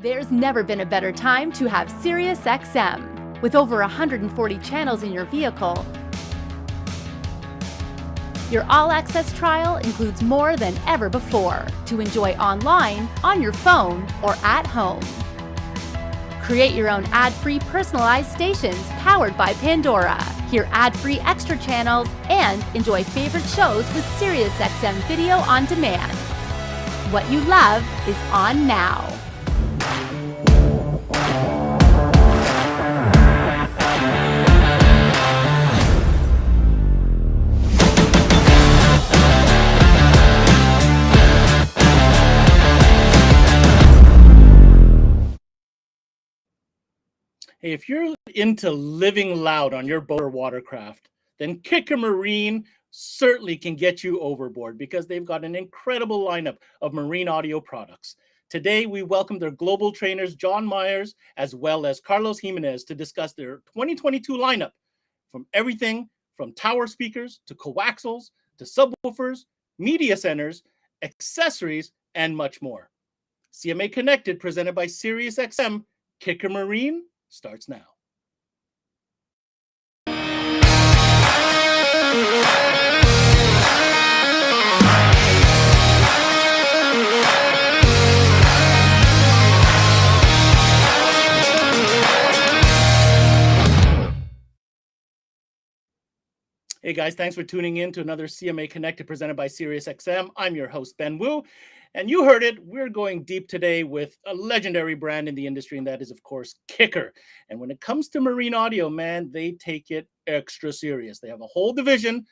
There's never been a better time to have SiriusXM. With over 140 channels in your vehicle, your all-access trial includes more than ever before to enjoy online, on your phone, or at home. Create your own ad-free personalized stations powered by Pandora. Hear ad-free extra channels and enjoy favorite shows with SiriusXM Video on Demand. What you love is on now. Hey, if you're into living loud on your boat or watercraft, then Kicker Marine certainly can get you overboard because they've got an incredible lineup of marine audio products. Today, we welcome their global trainers, John Myers, as well as Carlos Jimenez, to discuss their 2022 lineup from everything from tower speakers to coaxials to subwoofers, media centers, accessories, and much more. CMA Connected, presented by SiriusXM, Kicker Marine starts now. Hey guys, thanks for tuning in to another CMA Connected presented by SiriusXM. I'm your host, Ben Wu. And you heard it, we're going deep today with a legendary brand in the industry, and that is, of course, Kicker. And when it comes to marine audio, man, they take it extra serious. They have a whole division,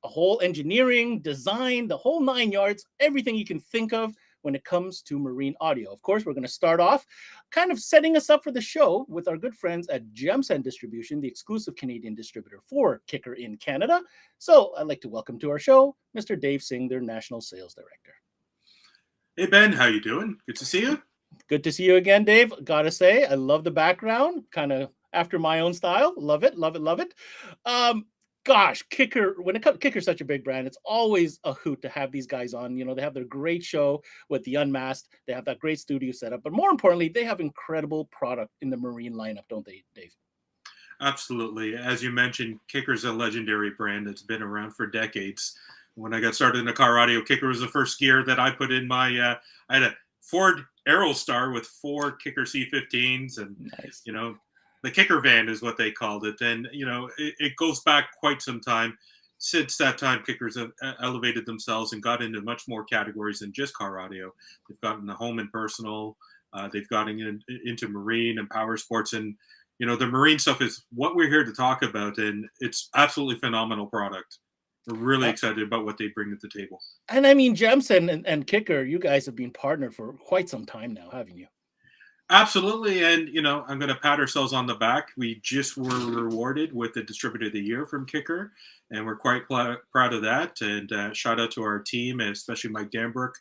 a whole engineering, design, the whole 9 yards, everything you can think of when it comes to marine audio. Of course, we're going to start off kind of setting us up for the show with our good friends at Gemsen Distribution, the exclusive Canadian distributor for Kicker in Canada. So I'd like to welcome to our show, Mr. Dave Singh, their National Sales Director. Hey, Ben, how you doing? Good to see you. Good to see you again, Dave. Gotta say, I love the background, kind of after my own style. Love it, love it, love it. Gosh, Kicker, when it comes, Kicker's such a big brand, it's always a hoot to have these guys on. You know, they have their great show with the Unmasked. They have that great studio setup, but more importantly, they have incredible product in the marine lineup, don't they, Dave? Absolutely. As you mentioned, Kicker's a legendary brand that's been around for decades. When I got started in the car audio, Kicker was the first gear that I put in my, I had a Ford Aerostar with 4 Kicker C15s, and, Nice. you know, the Kicker van is what they called it. And, you know, it goes back quite some time. Since that time, Kickers have elevated themselves and got into much more categories than just car audio. They've gotten the home and personal. They've gotten into marine and power sports. And, you know, the marine stuff is what we're here to talk about. And it's absolutely phenomenal product. We're really excited about what they bring to the table. And I mean, Gemsen and Kicker, you guys have been partnered for quite some time now, haven't you? Absolutely. And, you know, I'm going to pat ourselves on the back. We just were rewarded with the Distributor of the Year from Kicker, and we're quite proud of that. And shout out to our team, and especially Mike Danbrook,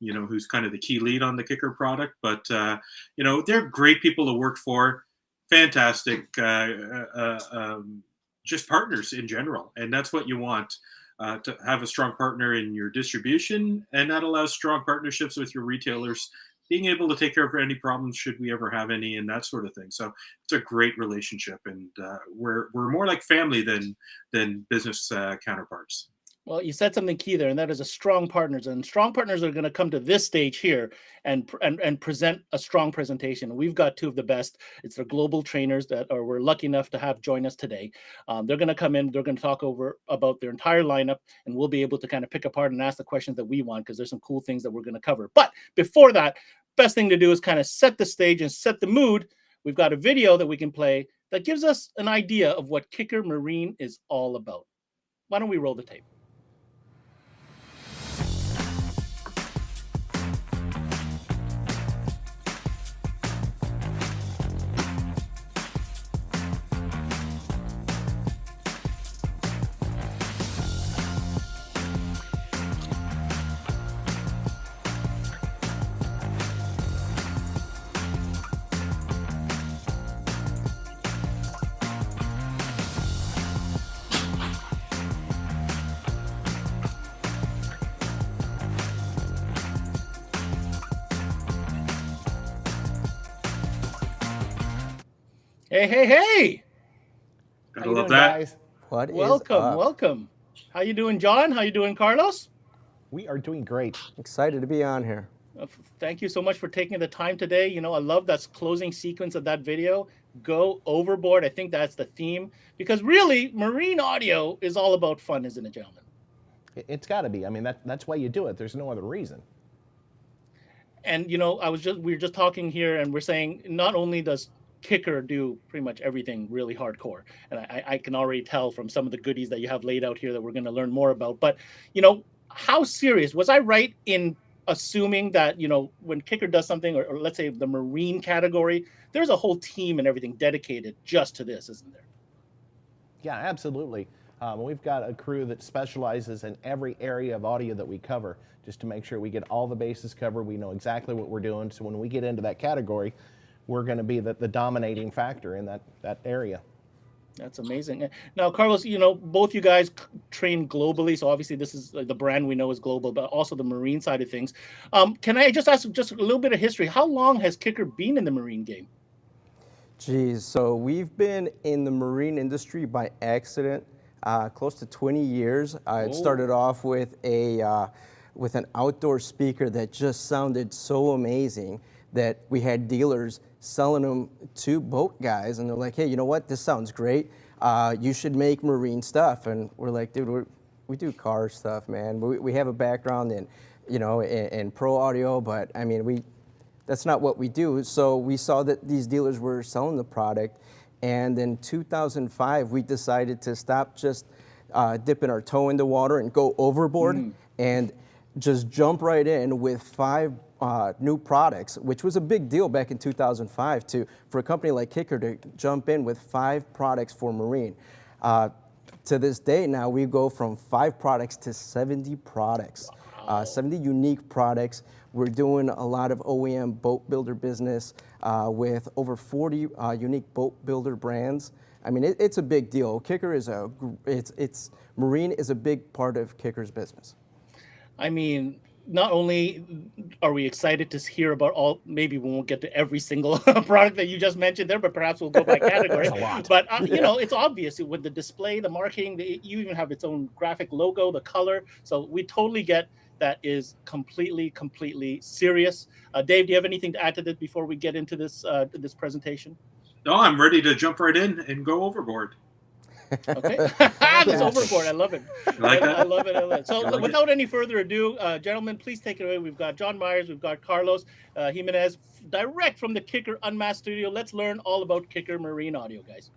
you know, who's kind of the key lead on the Kicker product. But, you know, they're great people to work for, fantastic, just partners in general. And that's what you want. To have a strong partner in your distribution, and that allows strong partnerships with your retailers, being able to take care of any problems should we ever have any, and that sort of thing. So it's a great relationship, and we're more like family than business counterparts. Well, you said something key there, and that is a strong partners. And strong partners are going to come to this stage here and present a strong presentation. We've got 2 of the best. It's the global trainers that we're lucky enough to have join us today. They're going to come in. They're going to talk about their entire lineup, and we'll be able to kind of pick apart and ask the questions that we want, because there's some cool things that we're going to cover. But before that, best thing to do is kind of set the stage and set the mood. We've got a video that we can play that gives us an idea of what Kicker Marine is all about. Why don't we roll the tape? Hey, hey, hey! How Gotta you love doing, that. guys? What is Welcome, up? welcome. How you doing, John? How you doing, Carlos? We are doing great. Excited to be on here. Thank you so much for taking the time today. You know, I love that closing sequence of that video. Go overboard. I think that's the theme because really, marine audio is all about fun, isn't it, gentlemen? It's got to be. I mean, that's why you do it. There's no other reason. And you know, we were just talking here, and we're saying not only does Kicker do pretty much everything really hardcore, and I can already tell from some of the goodies that you have laid out here that we're going to learn more about. But you know, how serious was I right in assuming that, you know, when Kicker does something, or let's say the marine category, there's a whole team and everything dedicated just to this, isn't there? Yeah, absolutely. We've got a crew that specializes in every area of audio that we cover, just to make sure we get all the bases covered. We know exactly what we're doing. So when we get into that category, we're going to be the dominating factor in that area. That's amazing. Now, Carlos, you know, both you guys train globally, so obviously this is the brand we know is global, but also the marine side of things. Can I just ask just a little bit of history? How long has Kicker been in the marine game? Geez, so we've been in the marine industry by accident close to 20 years. It started off with with an outdoor speaker that just sounded so amazing that we had dealers selling them to boat guys, and they're like, hey, you know what, this sounds great. You should make marine stuff. And we're like, dude, we do car stuff, man. We have a background in, you know, in pro audio, but I mean, that's not what we do. So we saw that these dealers were selling the product, and in 2005, we decided to stop just dipping our toe in the water and go overboard and just jump right in with 5 new products, which was a big deal back in 2005 for a company like Kicker to jump in with 5 products for marine. To this day now, we go from 5 products to 70 products, 70 unique products. We're doing a lot of OEM boat builder business with over 40 unique boat builder brands. I mean, it's a big deal. Kicker is marine is a big part of Kicker's business. I mean, not only are we excited to hear about maybe we won't get to every single product that you just mentioned there, but perhaps we'll go by category. There's a lot. But, you know, it's obvious with the display, the marketing, you even have its own graphic logo, the color. So we totally get that is completely serious. Dave, do you have anything to add to this before we get into this this presentation? No, I'm ready to jump right in and go overboard. Okay, this overboard. I love it. Like that? I love it. I love it. So, like without any further ado, gentlemen, please take it away. We've got John Myers, we've got Carlos Jimenez, direct from the Kicker Unmasked studio. Let's learn all about Kicker Marine Audio, guys.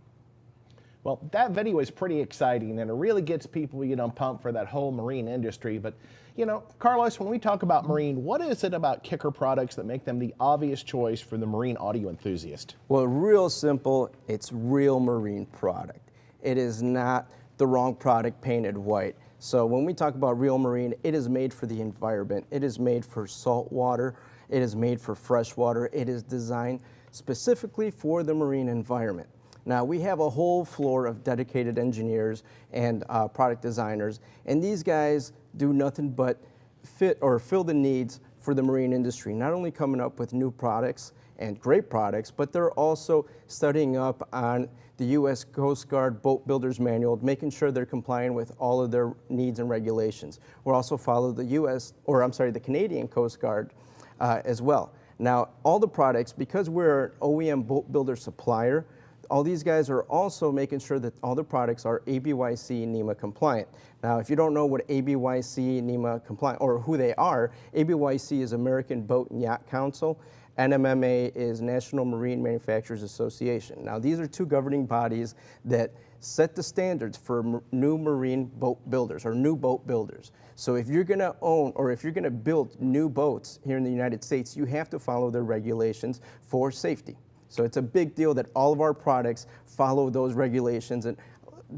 Well, that video is pretty exciting, and it really gets people, you know, pumped for that whole marine industry. But, you know, Carlos, when we talk about marine, what is it about Kicker products that make them the obvious choice for the marine audio enthusiast? Well, real simple, it's real marine product. It is not the wrong product painted white. So when we talk about real marine, it is made for the environment. It is made for salt water. It is made for fresh water. It is designed specifically for the marine environment. Now, we have a whole floor of dedicated engineers and product designers, and these guys do nothing but fit or fill the needs for the marine industry, not only coming up with new products and great products, but they're also studying up on the U.S. Coast Guard Boat Builders Manual, making sure they're complying with all of their needs and regulations. We'll also follow the Canadian Coast Guard as well. Now, all the products, because we're an OEM boat builder supplier, all these guys are also making sure that all the products are ABYC NEMA compliant. Now, if you don't know what ABYC NEMA compliant, or who they are, ABYC is American Boat and Yacht Council. NMMA is National Marine Manufacturers Association. Now, these are 2 governing bodies that set the standards for new marine boat builders or new boat builders. So if you're gonna own or if you're gonna build new boats here in the United States, you have to follow their regulations for safety. So it's a big deal that all of our products follow those regulations, and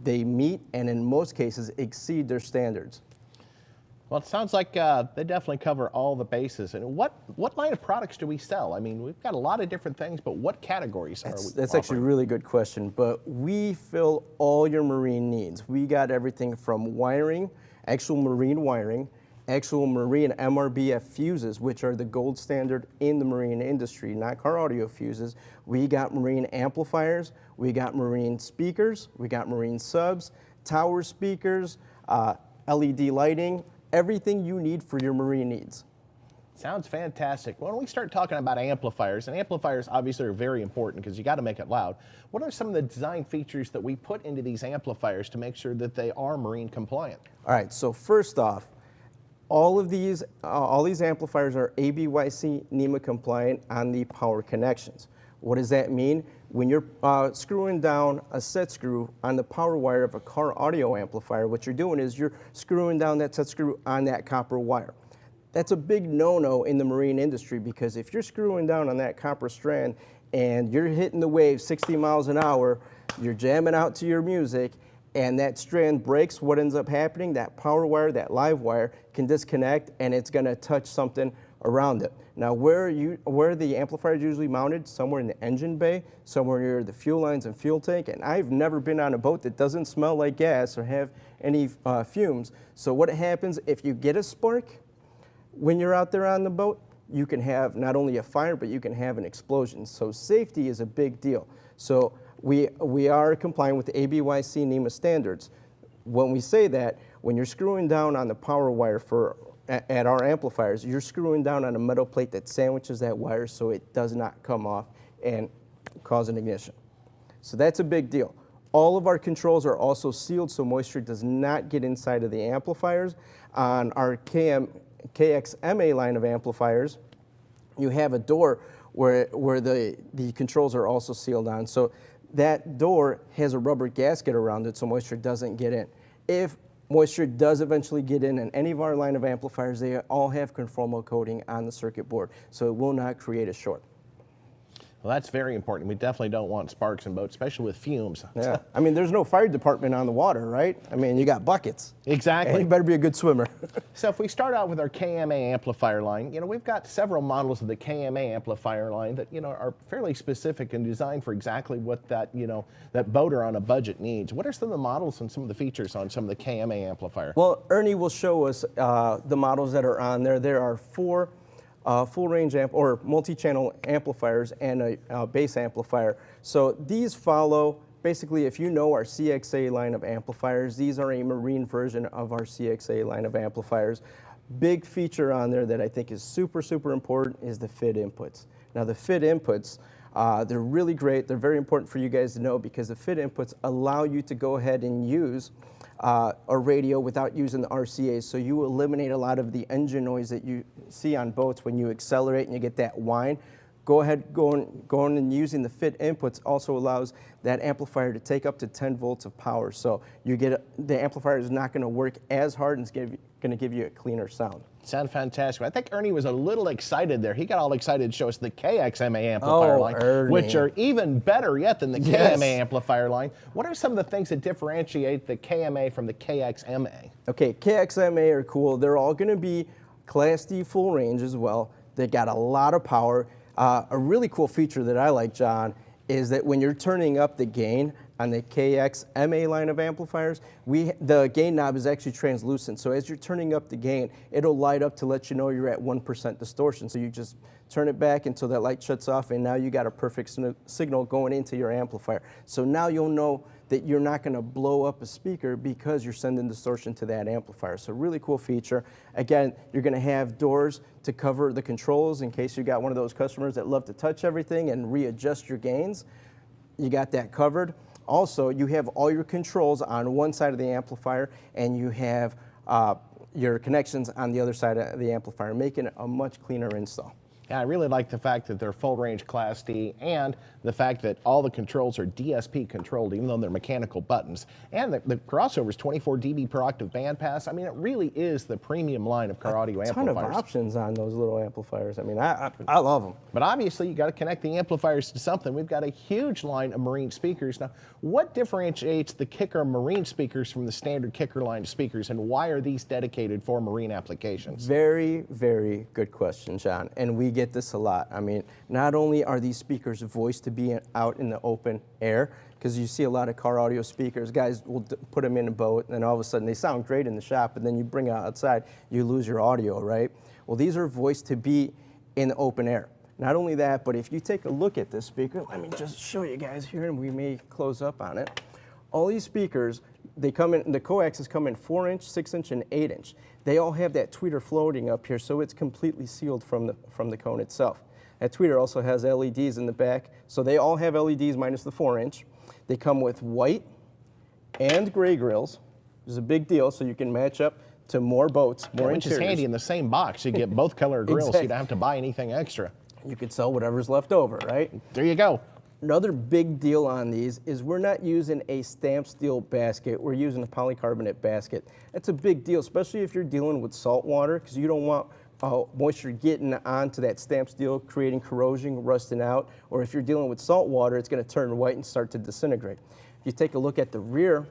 they meet and in most cases exceed their standards. Well, it sounds like they definitely cover all the bases. And what line of products do we sell? I mean, we've got a lot of different things, but what categories are we That's actually a really good question, but we fill all your marine needs. We got everything from wiring, actual marine wiring, actual marine MRBF fuses, which are the gold standard in the marine industry, not car audio fuses. We got marine amplifiers, we got marine speakers, we got marine subs, tower speakers, LED lighting, everything you need for your marine needs. Sounds fantastic. When we start talking about amplifiers, and amplifiers obviously are very important because you got to make it loud, what are some of the design features that we put into these amplifiers to make sure that they are marine compliant? All right, so first off, all these amplifiers are ABYC NEMA compliant on the power connections. What does that mean? When you're screwing down a set screw on the power wire of a car audio amplifier, what you're doing is you're screwing down that set screw on that copper wire. That's a big no-no in the marine industry, because if you're screwing down on that copper strand and you're hitting the wave 60 miles an hour, you're jamming out to your music, and that strand breaks, what ends up happening, that power wire, that live wire, can disconnect and it's gonna touch something around it. Now, where the amplifier is usually mounted, somewhere in the engine bay, somewhere near the fuel lines and fuel tank, and I've never been on a boat that doesn't smell like gas or have any fumes. So what happens if you get a spark when you're out there on the boat, you can have not only a fire, but you can have an explosion. So safety is a big deal. So we are complying with the ABYC NEMA standards. When we say that, when you're screwing down on the power wire at our amplifiers, you're screwing down on a metal plate that sandwiches that wire so it does not come off and cause an ignition. So that's a big deal. All of our controls are also sealed so moisture does not get inside of the amplifiers. On our KXMA line of amplifiers, you have a door where the controls are also sealed on. So that door has a rubber gasket around it so moisture doesn't get in. If moisture does eventually get in any of our line of amplifiers, they all have conformal coating on the circuit board, so it will not create a short. Well, that's very important. We definitely don't want sparks in boats, especially with fumes. Yeah, I mean, there's no fire department on the water, right? I mean, you got buckets. Exactly. And you better be a good swimmer. So if we start out with our KMA amplifier line, we've got several models of the KMA amplifier line that, are fairly specific and designed for exactly what that, that boater on a budget needs. What are some of the models and some of the features on some of the KMA amplifier? Well, Ernie will show us the models that are on there. There are 4 full range or multi-channel amplifiers and a bass amplifier. So these follow, basically, if you know our CXA line of amplifiers, these are a marine version of our CXA line of amplifiers. Big feature on there that I think is super, super important is the FIT inputs. Now the FIT inputs, they're really great. They're very important for you guys to know because the FIT inputs allow you to go ahead and use a radio without using the RCAs. So you eliminate a lot of the engine noise that you see on boats when you accelerate and you get that whine. Go ahead, going and using the FIT inputs also allows that amplifier to take up to 10 volts of power. So the amplifier is not going to work as hard and it's going to give you a cleaner sound. Sound fantastic. I think Ernie was a little excited there. He got all excited to show us the KXMA amplifier line, Ernie. which are even better yet than the KMA amplifier line. What are some of the things that differentiate the KMA from the KXMA? Okay, KXMA are cool. They're all going to be Class D full range as well. They got a lot of power. A really cool feature that I like, John, is that when you're turning up the gain on the KXMA line of amplifiers, the gain knob is actually translucent. So as you're turning up the gain, it'll light up to let you know you're at 1% distortion. So you just turn it back until that light shuts off, and now you got a perfect signal going into your amplifier. So now you'll know that you're not going to blow up a speaker because you're sending distortion to that amplifier. So really cool feature. Again, you're going to have doors to cover the controls in case you got one of those customers that love to touch everything and readjust your gains. You got that covered. Also, you have all your controls on one side of the amplifier, and you have your connections on the other side of the amplifier, making it a much cleaner install. Yeah, I really like the fact that they're full range Class D and the fact that all the controls are DSP controlled, even though they're mechanical buttons. And the crossover is 24 dB per octave bandpass. I mean, it really is the premium line of car audio amplifiers. A ton of options on those little amplifiers. I mean, I love them. But obviously, you got to connect the amplifiers to something. We've got a huge line of marine speakers. Now, what differentiates the Kicker marine speakers from the standard Kicker line of speakers, and why are these dedicated for marine applications? Very, very good question, John. And we get this a lot. I mean, not only are these speakers voiced to be out in the open air, because you see a lot of car audio speakers, guys will put them in a boat, and then all of a sudden they sound great in the shop, and then you bring it outside, you lose your audio, right? Well, these are voiced to be in the open air. Not only that, but if you take a look at this speaker, let me just show you guys here, and we may close up on it. All these speakers, they come in, the coaxials come in 4-inch, 6-inch, and 8-inch. They all have that tweeter floating up here, so it's completely sealed from the cone itself. That tweeter also has LEDs in the back, so they all have LEDs minus the 4-inch. They come with white and gray grills, which is a big deal, so you can match up to more boats, more Which interiors. is handy in the same box. You get both color grills, so you don't have to buy anything extra. You could sell whatever's left over, right? There you go. Another big deal on these is we're not using a stamped steel basket, we're using a polycarbonate basket. That's a big deal, especially if you're dealing with salt water, because you don't want moisture getting onto that stamped steel, creating corrosion, rusting out, or if you're dealing with salt water, it's going to turn white and start to disintegrate. If you take a look at the rear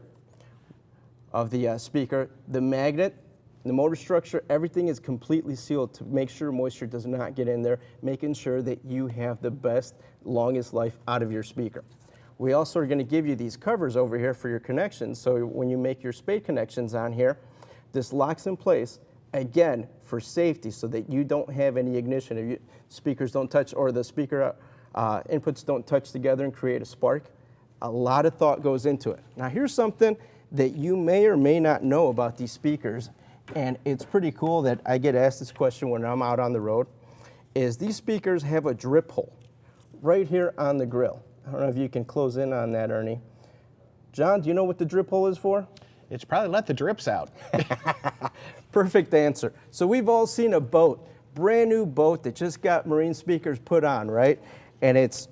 of the speaker, the magnet, the motor structure, everything is completely sealed to make sure moisture does not get in there, making sure that you have the best, longest life out of your speaker. We also are going to give you these covers over here for your connections, so when you make your spade connections on here, this locks in place, again, for safety, so that you don't have any ignition. If speakers don't touch, or the speaker inputs don't touch together and create a spark, a lot of thought goes into it. Now here's something that you may or may not know about these speakers, and it's pretty cool that I get asked this question when I'm out on the road, is these speakers have a drip hole right here on the grill. I don't know if you can close in on that, Ernie. John, do you know what the drip hole is for? It's probably let the drips out. Perfect answer. So we've all seen a boat, brand new boat that just got marine speakers put on, right? And it's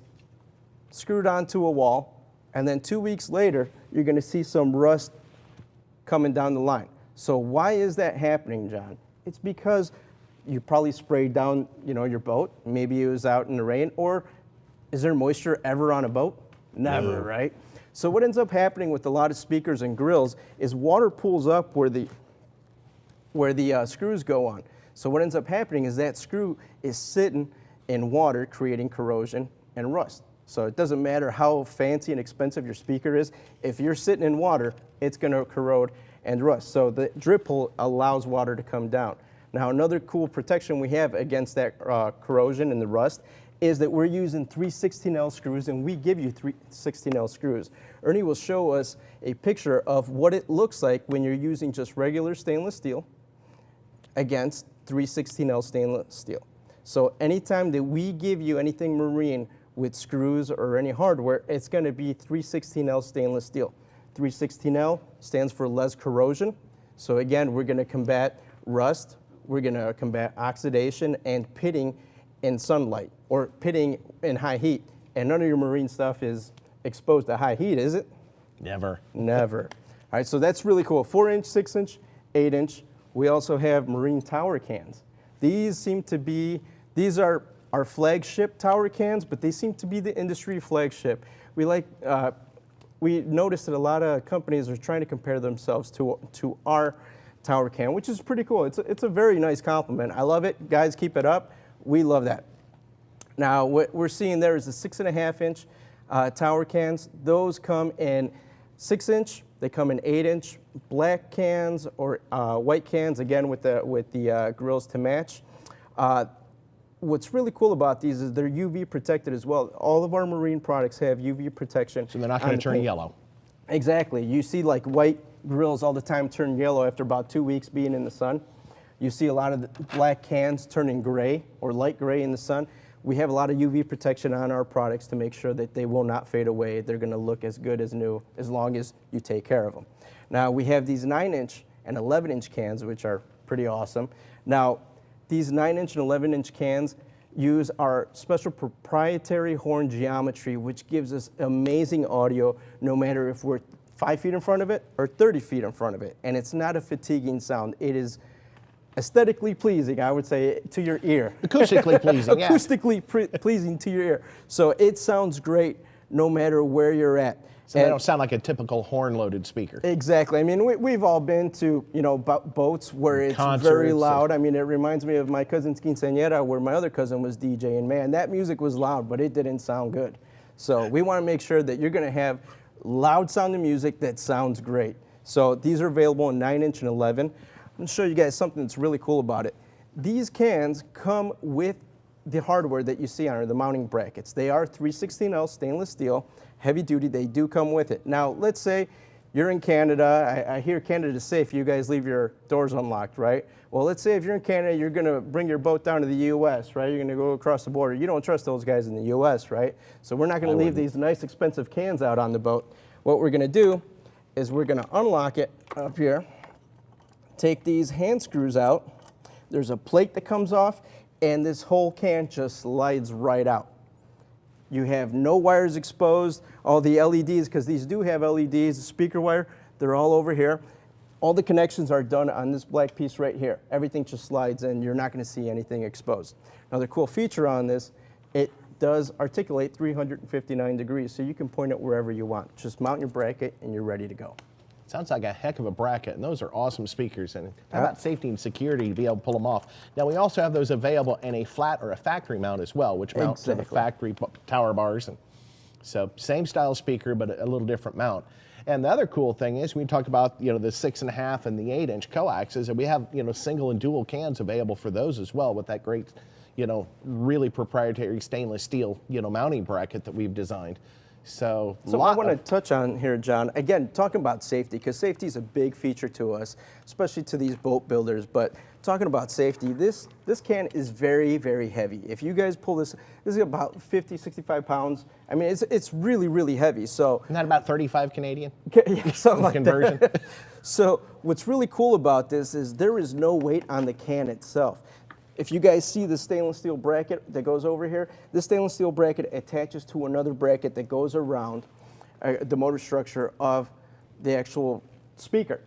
screwed onto a wall, and then 2 weeks later, you're gonna see some rust coming down the line. So why is that happening, John? It's because you probably sprayed down, your boat. Maybe it was out in the rain, or is there moisture ever on a boat? Never, right? So what ends up happening with a lot of speakers and grills is water pools up where the screws go on. So what ends up happening is that screw is sitting in water, creating corrosion and rust. So it doesn't matter how fancy and expensive your speaker is, if you're sitting in water, it's gonna corrode and rust. So the drip hole allows water to come down. Now another cool protection we have against that corrosion and the rust is that we're using 3/16L screws, and we give you 3/16L screws. Ernie will show us a picture of what it looks like when you're using just regular stainless steel against 3/16L stainless steel. So anytime that we give you anything marine with screws or any hardware, it's going to be 3/16L stainless steel. 3/16L stands for less corrosion. So again, we're going to combat rust, we're going to combat oxidation and pitting in sunlight or pitting in high heat. And none of your marine stuff is exposed to high heat, is it? Never. Never. All right, so that's really cool. 4-inch, 6-inch, 8-inch. We also have marine tower cans. These are our flagship tower cans, but they seem to be the industry flagship. We noticed that a lot of companies are trying to compare themselves to our tower can, which is pretty cool. It's a very nice compliment. I love it. Guys, keep it up. We love that. Now, what we're seeing there is the 6.5-inch tower cans. Those come in 6-inch. They come in 8-inch black cans or white cans, again with the grills to match. What's really cool about these is they're UV protected as well. All of our marine products have UV protection. So they're not going to turn yellow. Exactly. You see like white grills all the time turn yellow after about 2 weeks being in the sun. You see a lot of the black cans turning gray or light gray in the sun. We have a lot of UV protection on our products to make sure that they will not fade away. They're going to look as good as new as long as you take care of them. Now we have these 9-inch and 11-inch cans, which are pretty awesome. Now these 9-inch and 11-inch cans use our special proprietary horn geometry, which gives us amazing audio no matter if we're 5 feet in front of it or 30 feet in front of it. And it's not a fatiguing sound. It is aesthetically pleasing, I would say, to your ear. Acoustically pleasing, yeah. Acoustically pleasing to your ear. So it sounds great no matter where you're at. So they don't sound like a typical horn-loaded speaker. Exactly. I mean, we've all been to, you know, boats where it's very loud. I mean, it reminds me of my cousin's quinceañera where my other cousin was DJing. Man, that music was loud, but it didn't sound good. So we want to make sure that you're going to have loud sounding music that sounds great. So these are available in 9-inch and 11. I'm going to show you guys something that's really cool about it. These cans come with the hardware that you see on the mounting brackets. They are 316L stainless steel, heavy duty. They do come with it. Now, let's say you're in Canada. I hear Canada's safe. You guys leave your doors unlocked, right? Well, let's say if you're in Canada, you're going to bring your boat down to the U.S., right? You're going to go across the border. You don't trust those guys in the U.S., right? So we're not going to leave these nice, expensive cans out on the boat. What we're going to do is we're going to unlock it up here, take these hand screws out. There's a plate that comes off, and this whole can just slides right out. You have no wires exposed. All the LEDs, because these do have LEDs, the speaker wire, they're all over here. All the connections are done on this black piece right here. Everything just slides in. You're not going to see anything exposed. Another cool feature on this, it does articulate 359 degrees, so you can point it wherever you want. Just mount your bracket and you're ready to go. Sounds like a heck of a bracket, and those are awesome speakers. And how about safety and security to be able to pull them off? Now, we also have those available in a flat or a factory mount as well, which mounts to the factory tower bars. And so same style speaker, but a little different mount. And the other cool thing is we talked about, you know, the 6.5 and the 8-inch coaxes, and we have, you know, single and dual cans available for those as well with that great, you know, really proprietary stainless steel, you know, mounting bracket that we've designed. So I want to touch on here, John, again, talking about safety, because safety is a big feature to us, especially to these boat builders. But talking about safety, this can is very, very heavy. If you guys pull this is about 50, 65 pounds. I mean, it's really, really heavy. So isn't that about 35 Canadian? Yeah, something like conversion. That. So what's really cool about this is there is no weight on the can itself. If you guys see the stainless steel bracket that goes over here, this stainless steel bracket attaches to another bracket that goes around the motor structure of the actual speaker.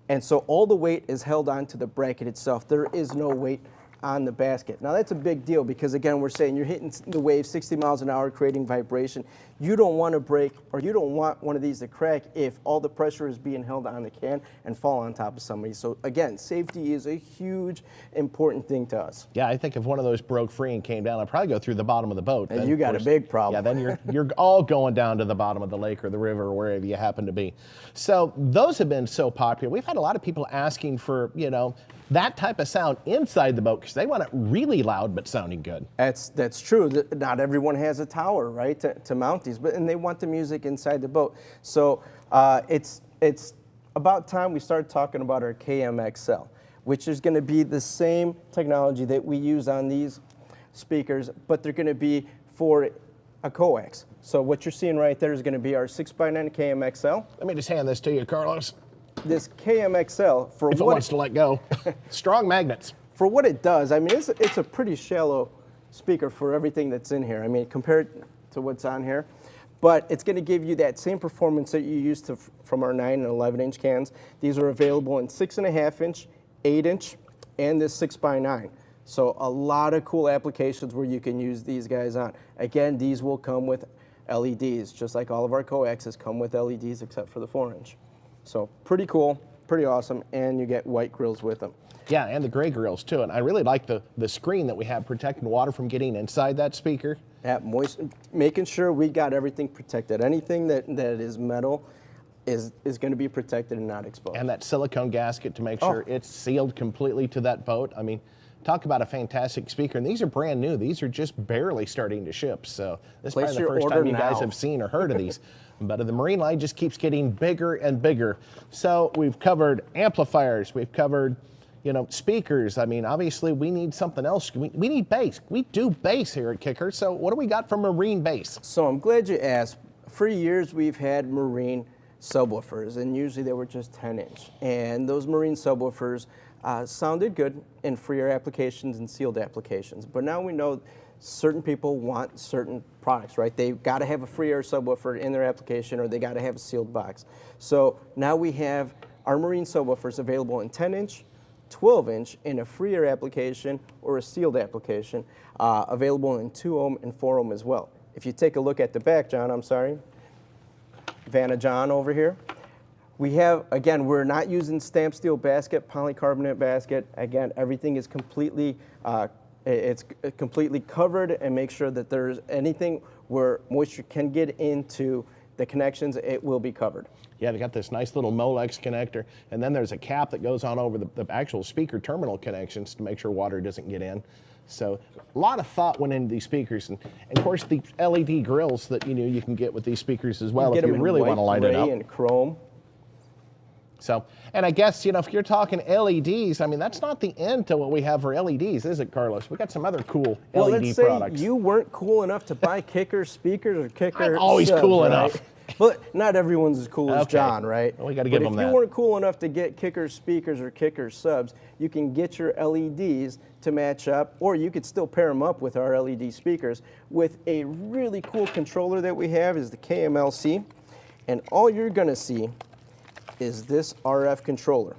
And so all the weight is held onto the bracket itself. There is no weight on the basket. Now that's a big deal because again, we're saying you're hitting the wave 60 miles an hour, creating vibration. You don't want to break, or you don't want one of these to crack if all the pressure is being held on the can and fall on top of somebody. So again, safety is a huge, important thing to us. Yeah, I think if one of those broke free and came down, I'd probably go through the bottom of the boat. And you got a big problem. Yeah, then you're all going down to the bottom of the lake or the river or wherever you happen to be. So those have been so popular. We've had a lot of people asking for, you know, that type of sound inside the boat because they want it really loud but sounding good. That's true. Not everyone has a tower, right, to mount these, and they want the music inside the boat. So it's about time we start talking about our KMXL, which is going to be the same technology that we use on these speakers, but they're going to be for a coax. So what you're seeing right there is going to be our 6x9 KMXL. Let me just hand this to you, Carlos. This KMXL, for if it wants to let go, strong magnets. For what it does, I mean, it's a pretty shallow speaker for everything that's in here. I mean, compared to what's on here, but it's going to give you that same performance that you used to from our 9 and 11-inch cans. These are available in 6.5-inch, 8-inch, and this 6x9. So a lot of cool applications where you can use these guys on. Again, these will come with LEDs, just like all of our coaxes come with LEDs except for the 4-inch. So pretty cool, pretty awesome, and you get white grills with them. Yeah, and the gray grills too. And I really like the screen that we have protecting water from getting inside that speaker. Yeah, making sure we got everything protected. Anything that is metal is going to be protected and not exposed. And that silicone gasket to make sure it's sealed completely to that boat. I mean, talk about a fantastic speaker. And these are brand new. These are just barely starting to ship. So this is probably the first time you guys have seen or heard of these. But the marine line just keeps getting bigger and bigger. So we've covered amplifiers. We've covered, you know, speakers. I mean, obviously we need something else. We need bass. We do bass here at Kicker. So what do we got for marine bass? So I'm glad you asked. For years we've had marine subwoofers, and usually they were just 10-inch. And those marine subwoofers sounded good in freer applications and sealed applications. But now we know certain people want certain products, right? They've got to have a free air subwoofer in their application, or they got to have a sealed box. So now we have our marine subwoofers available in 10-inch, 12-inch in a free air application or a sealed application, available in 2 ohm and 4 ohm as well. If you take a look at the back, John, I'm sorry, Vanna John over here. We have, again, we're not using stamped steel basket, polycarbonate basket. Again, everything is completely, it's completely covered, and make sure that there's anything where moisture can get into the connections, it will be covered. Yeah, they got this nice little Molex connector, and then there's a cap that goes on over the actual speaker terminal connections to make sure water doesn't get in. So a lot of thought went into these speakers, and of course the LED grills that you can get with these speakers as well if you really want to light it up. And chrome. So, and I guess, if you're talking LEDs, I mean, that's not the end to what we have for LEDs, is it, Carlos? We got some other cool LED products. Say you weren't cool enough to buy Kicker speakers or Kicker I'm always subs, cool right? enough. But not everyone's as cool as John, right? Well, we got to give them that. If you weren't cool enough to get Kicker speakers or Kicker subs, you can get your LEDs to match up, or you could still pair them up with our LED speakers with a really cool controller that we have is the KMLC. And all you're going to see is this RF controller.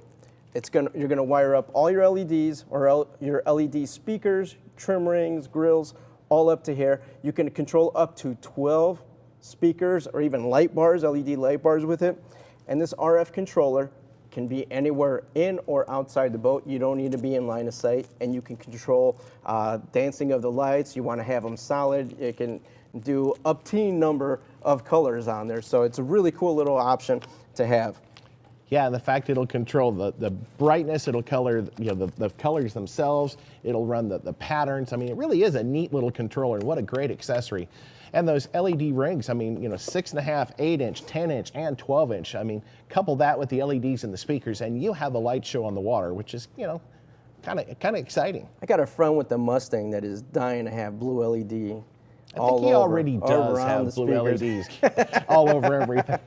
You're gonna wire up all your LEDs or your LED speakers, trim rings, grills, all up to here. You can control up to 12 speakers or even light bars, LED light bars with it. And this RF controller can be anywhere in or outside the boat. You don't need to be in line of sight, and you can control dancing of the lights. You wanna have them solid. It can do up to number of colors on there. So it's a really cool little option to have. Yeah, and the fact it'll control the brightness, it'll color the colors themselves, it'll run the patterns. I mean, it really is a neat little controller, and what a great accessory. And those LED rings, I mean, 6.5, 8-inch, 10-inch, and 12-inch. I mean, couple that with the LEDs and the speakers, and you have a light show on the water, which is, kind of exciting. I got a friend with the Mustang that is dying to have blue LED. I think he already does have blue LEDs all over everything.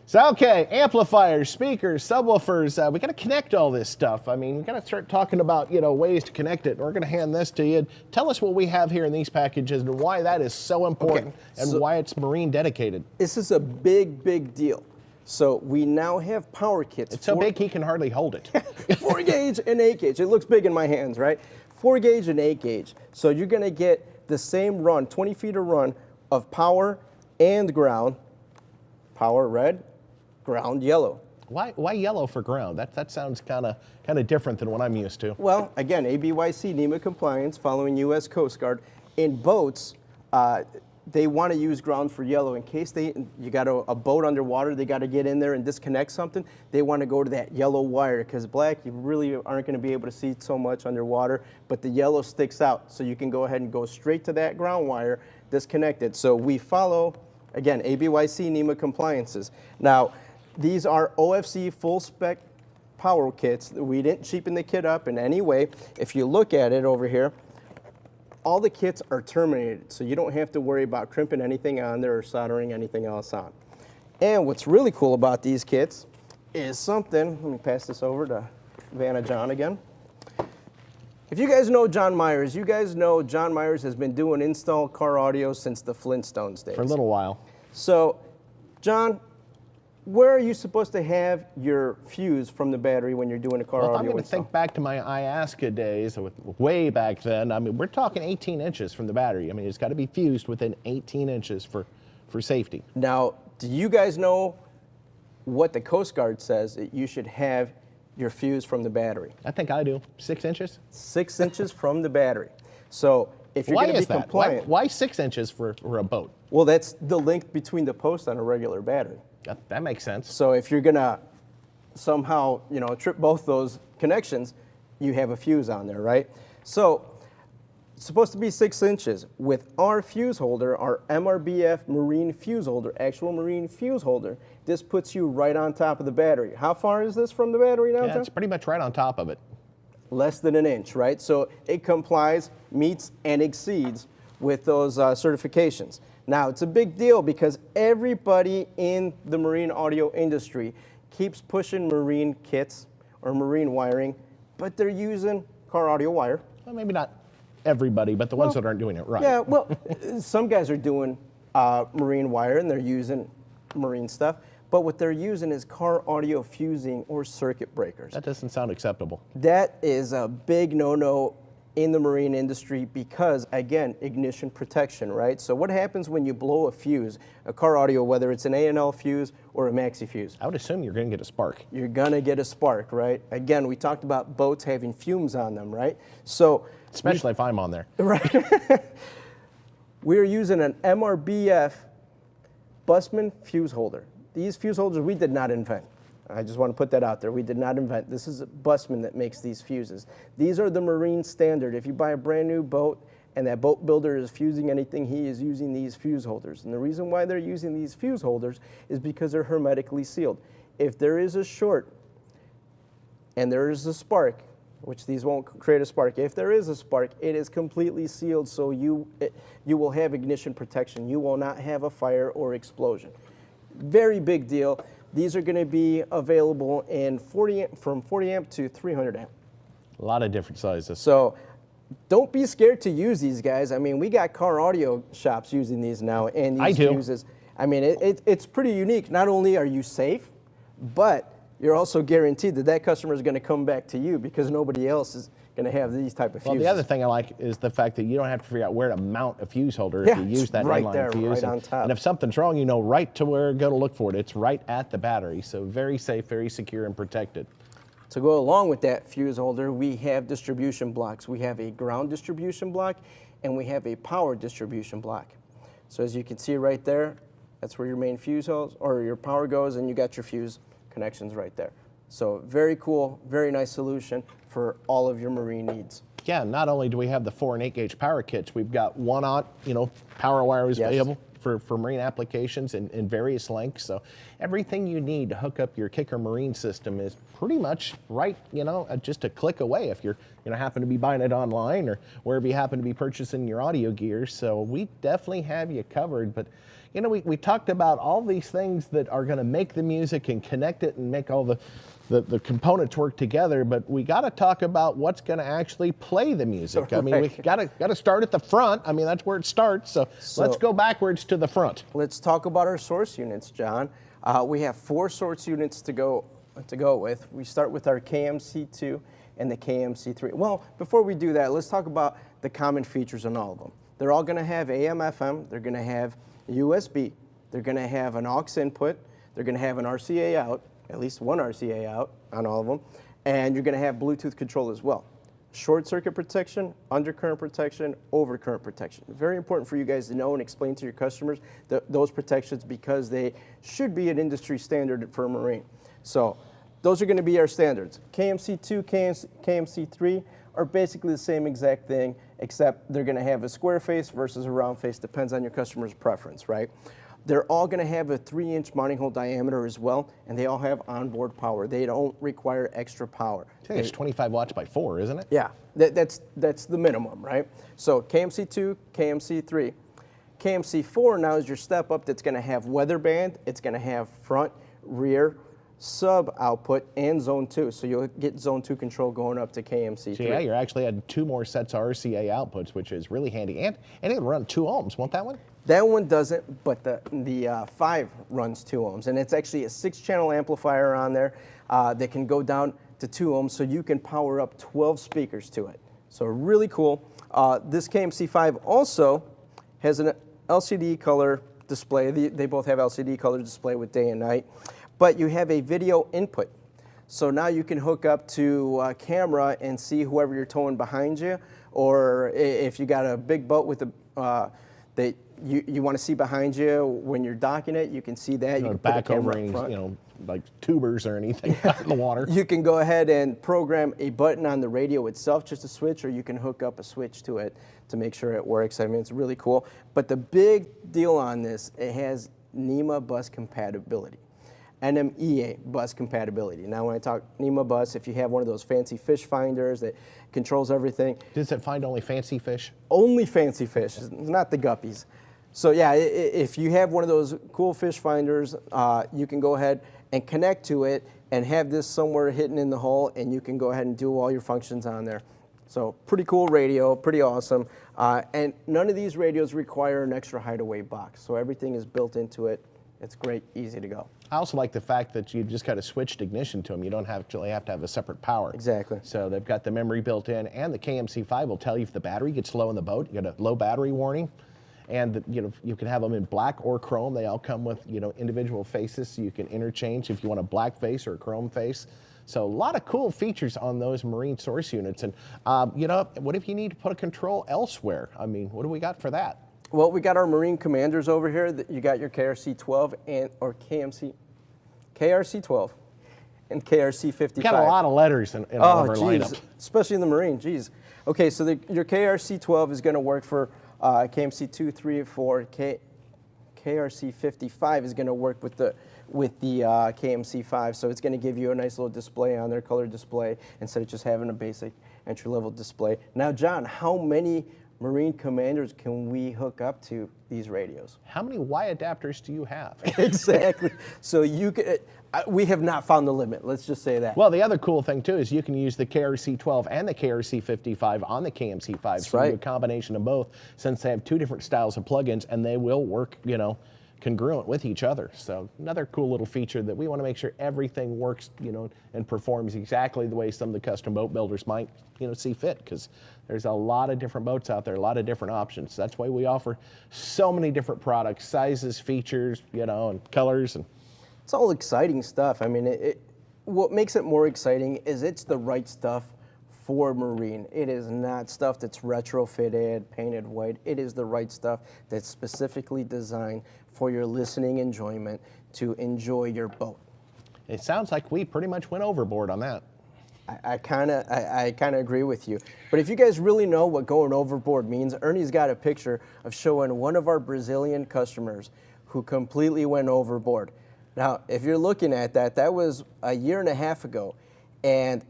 So, okay, amplifiers, speakers, subwoofers, we got to connect all this stuff. I mean, we got to start talking about, ways to connect it. We're going to hand this to you. Tell us what we have here in these packages and why that is so important and why it's marine dedicated. This is a big, big deal. So we now have power kits. It's so big he can hardly hold it. 4 gauge and 8 gauge. It looks big in my hands, right? 4 gauge and 8 gauge. So you're going to get the same run, 20 feet of run of power and ground. Power red, ground yellow. Why yellow for ground? That sounds kind of different than what I'm used to. Well, again, ABYC NEMA compliance following U.S. Coast Guard. In boats, they want to use ground for yellow in case you got a boat underwater, they got to get in there and disconnect something. They want to go to that yellow wire because black, you really aren't going to be able to see so much underwater, but the yellow sticks out. So you can go ahead and go straight to that ground wire, disconnect it. So we follow, again, ABYC NEMA compliances. Now, these are OFC full spec power kits. We didn't cheapen the kit up in any way. If you look at it over here, all the kits are terminated, so you don't have to worry about crimping anything on there or soldering anything else on. And what's really cool about these kits is something, let me pass this over to Vanna John again. If you guys know John Myers, you guys know John Myers has been doing install car audio since the Flintstones days. For a little while. So, John, where are you supposed to have your fuse from the battery when you're doing a car audio I'm going to install? think back to my Iasca days, way back then. I mean, we're talking 18 inches from the battery. I mean, it's got to be fused within 18 inches for safety. Now, do you guys know what the Coast Guard says that you should have your fuse from the battery? I think I do. 6 inches? 6 inches from the battery. So if you're going to be compliant. Why 6 inches for a boat? Well, that's the length between the posts on a regular battery. That makes sense. So if you're going to somehow, trip both those connections, you have a fuse on there, right? So it's supposed to be 6 inches. With our fuse holder, our MRBF marine fuse holder, actual marine fuse holder, this puts you right on top of the battery. How far is this from the battery now, John? It's pretty much right on top of it. Less than an inch, right? So it complies, meets, and exceeds with those certifications. Now, it's a big deal because everybody in the marine audio industry keeps pushing marine kits or marine wiring, but they're using car audio wire. Well, maybe not everybody, but the ones that aren't doing it right. Yeah, well, some guys are doing marine wire and they're using marine stuff, but what they're using is car audio fusing or circuit breakers. That doesn't sound acceptable. That is a big no-no in the marine industry because, again, ignition protection, right? So what happens when you blow a fuse, a car audio, whether it's an A&L fuse or a maxi fuse? I would assume you're going to get a spark. You're going to get a spark, right? Again, we talked about boats having fumes on them, right? So, Especially if I'm on there. right. We're using an MRBF Bussmann fuse holder. These fuse holders we did not invent. I just want to put that out there. We did not invent. This is Bussmann that makes these fuses. These are the marine standard. If you buy a brand new boat and that boat builder is fusing anything, he is using these fuse holders. And the reason why they're using these fuse holders is because they're hermetically sealed. If there is a short and there is a spark, which these won't create a spark, if there is a spark, it is completely sealed, so you will have ignition protection. You will not have a fire or explosion. Very big deal. These are going to be available in from 40 amp to 300 amp. A lot of different sizes. So don't be scared to use these, guys. I mean, we got car audio shops using these now, and these fuses. I mean, it's pretty unique. Not only are you safe, but you're also guaranteed that that customer is going to come back to you because nobody else is going to have these type of fuses. Well, the other thing I like is the fact that you don't have to figure out where to mount a fuse holder if you use that right inline there, fuse. right on top. And if something's wrong, you know right to where to go to look for it. It's right at the battery, so very safe, very secure, and protected. To go along with that fuse holder, we have distribution blocks. We have a ground distribution block, and we have a power distribution block. So as you can see right there, that's where your main fuse hose or your power goes, and you got your fuse connections right there. So very cool, very nice solution for all of your marine needs. Yeah, not only do we have the 4 and 8 gauge power kits, we've got 1-aught, power wires available for marine applications in various lengths. So everything you need to hook up your Kicker marine system is pretty much right, just a click away if you're happen to be buying it online or wherever you happen to be purchasing your audio gear. So we definitely have you covered. But we talked about all these things that are going to make the music and connect it and make all the components work together, but we got to talk about what's going to actually play the music. Right. I mean, we got to start at the front. I mean, that's where it starts. So let's go backwards to the front. Let's talk about our source units, John. We have 4 source units to go with. We start with our KMC2 and the KMC3. Well, before we do that, let's talk about the common features on all of them. They're all going to have AM/FM. They're going to have USB. They're going to have an aux input. They're going to have an RCA out. At least one RCA out on all of them, and you're going to have Bluetooth control as well. Short circuit protection, undercurrent protection, overcurrent protection. Very important for you guys to know and explain to your customers those protections because they should be an industry standard for marine. So those are going to be our standards. KMC2, KMC3 are basically the same exact thing, except they're going to have a square face versus a round face. Depends on your customer's preference, right? They're all going to have a 3-inch mounting hole diameter as well, and they all have onboard power. They don't require extra power. I think it's 25 watts by 4, isn't it? Yeah, that's the minimum, right? So KMC2, KMC3. KMC4 now is your step up that's going to have weather band. It's going to have front, rear, sub output, and zone 2. So you'll get zone 2 control going up to KMC3. So yeah, you're actually adding 2 more sets of RCA outputs, which is really handy. And it'll run 2 ohms, won't that one? That one doesn't, but the 5 runs 2 ohms, and it's actually a 6-channel amplifier on there that can go down to 2 ohms, so you can power up 12 speakers to it. So really cool. This KMC5 also has an LCD color display. They both have LCD color display with day and night, but you have a video input. So now you can hook up to a camera and see whoever you're towing behind you, or if you got a big boat with that you want to see behind you when you're docking it, you can see that. You can back over any, like tubers or anything out in the water. You can go ahead and program a button on the radio itself, just a switch, or you can hook up a switch to it to make sure it works. I mean, it's really cool. But the big deal on this, it has NEMA bus compatibility. NMEA bus compatibility. Now when I talk NEMA bus, if you have one of those fancy fish finders that controls everything. Does it find only fancy fish? Only fancy fish, not the guppies. So yeah, if you have one of those cool fish finders, you can go ahead and connect to it and have this somewhere hidden in the hull, and you can go ahead and do all your functions on there. So pretty cool radio, pretty awesome. And none of these radios require an extra hideaway box, so everything is built into it. It's great, easy to go. I also like the fact that you've just got a switched ignition to them. You don't actually have to have a separate power. Exactly. So they've got the memory built in, and the KMC5 will tell you if the battery gets low in the boat. You get a low battery warning. And you can have them in black or chrome. They all come with individual faces, so you can interchange if you want a black face or a chrome face. So a lot of cool features on those marine source units. And what if you need to put a control elsewhere? I mean, what do we got for that? Well, we got our Marine Commanders over here. You got your KRC-12 or KRC-12 and KRC-55. Got a lot of letters in all of our lineup. Especially in the Marine, geez. Okay, so your KRC-12 is going to work for KMC 2, 3, 4. KRC-55 is going to work with the KMC5, so it's going to give you a nice little display on there, color display, instead of just having a basic entry-level display. Now, John, how many Marine Commanders can we hook up to these radios? How many Y adapters do you have? Exactly. So we have not found the limit. Let's just say that. Well, the other cool thing too is you can use the KRC-12 and the KRC-55 on the KMC5. That's so right. You do a combination of both, since they have two different styles of plugins, and they will work, congruent with each other. So another cool little feature that we want to make sure everything works, and performs exactly the way some of the custom boat builders might, see fit, because there's a lot of different boats out there, a lot of different options. That's why we offer so many different products, sizes, features, and colors. And it's all exciting stuff. I mean, what makes it more exciting is it's the right stuff for marine. It is not stuff that's retrofitted, painted white. It is the right stuff that's specifically designed for your listening enjoyment to enjoy your boat. It sounds like we pretty much went overboard on that. I kind of agree with you. But if you guys really know what going overboard means, Ernie's got a picture of showing one of our Brazilian customers who completely went overboard. Now, if you're looking at that, that was a year and a half ago. And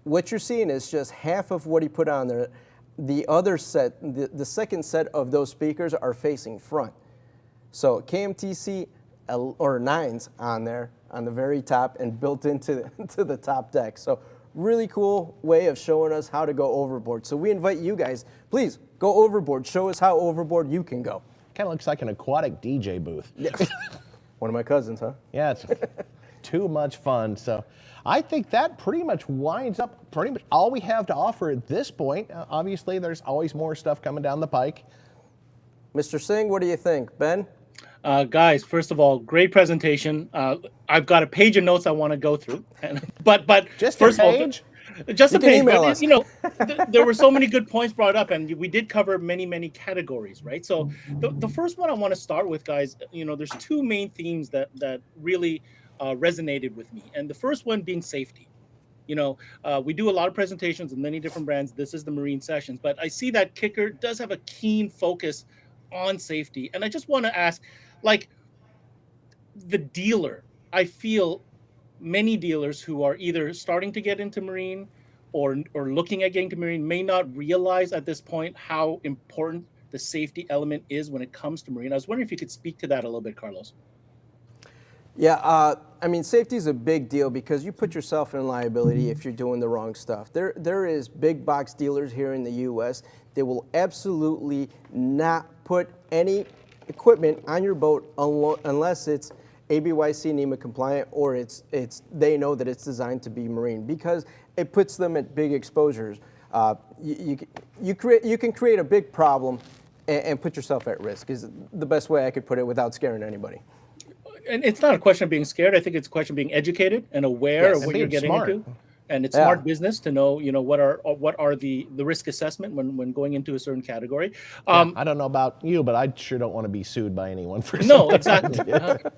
what you're seeing is just half of what he put on there. The other set, the second set of those speakers are facing front. So KMTC or 9s on there on the very top and built into the top deck. So really cool way of showing us how to go overboard. So we invite you guys, please go overboard. Show us how overboard you can go. Kind of looks like an aquatic DJ booth. Yes. One of my cousins, huh? Yeah, it's too much fun. So I think that pretty much winds up pretty much all we have to offer at this point. Obviously, there's always more stuff coming down the pike. Mr. Singh, what do you think? Ben? Guys, first of all, great presentation. I've got a page of notes I want to go through, but just first a of all, page. Just a page. Email but, us. there were so many good points brought up, and we did cover many categories, right? So the first one I want to start with, guys. There's two main themes that really resonated with me, and the first one being safety. We do a lot of presentations with many different brands. This is the Marine Sessions, but I see that Kicker does have a keen focus on safety, and I just want to ask, like, the dealer, I feel many dealers who are either starting to get into marine or looking at getting to marine may not realize at this point how important the safety element is when it comes to marine. I was wondering if you could speak to that a little bit, Carlos. Yeah, I mean, safety is a big deal because you put yourself in liability if you're doing the wrong stuff. There is big box dealers here in the U.S. that will absolutely not put any equipment on your boat unless it's ABYC NEMA compliant or they know that it's designed to be marine, because it puts them at big exposures. You can create a big problem and put yourself at risk is the best way I could put it without scaring anybody. And it's not a question of being scared. I think it's a question of being educated and aware of what you're getting into. And it's smart business to know, what are the risk assessment when going into a certain category. I don't know about you, but I sure don't want to be sued by anyone for no, exactly.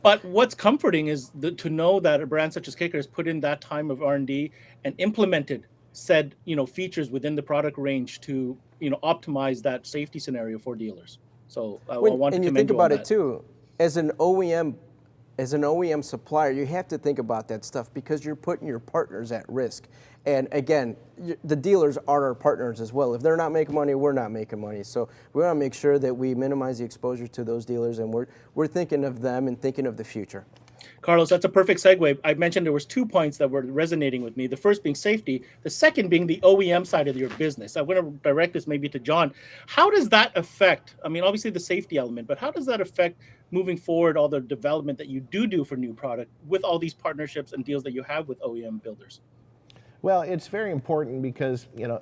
But what's comforting is to know that a brand such as Kicker has put in that time of R&D and implemented said features within the product range to optimize that safety scenario for dealers. So I want to commend you on that. And you think about it too, as an OEM supplier, you have to think about that stuff because you're putting your partners at risk. And again, the dealers are our partners as well. If they're not making money, we're not making money. So we want to make sure that we minimize the exposure to those dealers, and we're thinking of them and thinking of the future. Carlos, that's a perfect segue. I mentioned there was 2 points that were resonating with me. The first being safety, the second being the OEM side of your business. I want to direct this maybe to John. How does that affect, I mean, obviously the safety element, but how does that affect moving forward all the development that you do for new product with all these partnerships and deals that you have with OEM builders? Well, it's very important because, you know,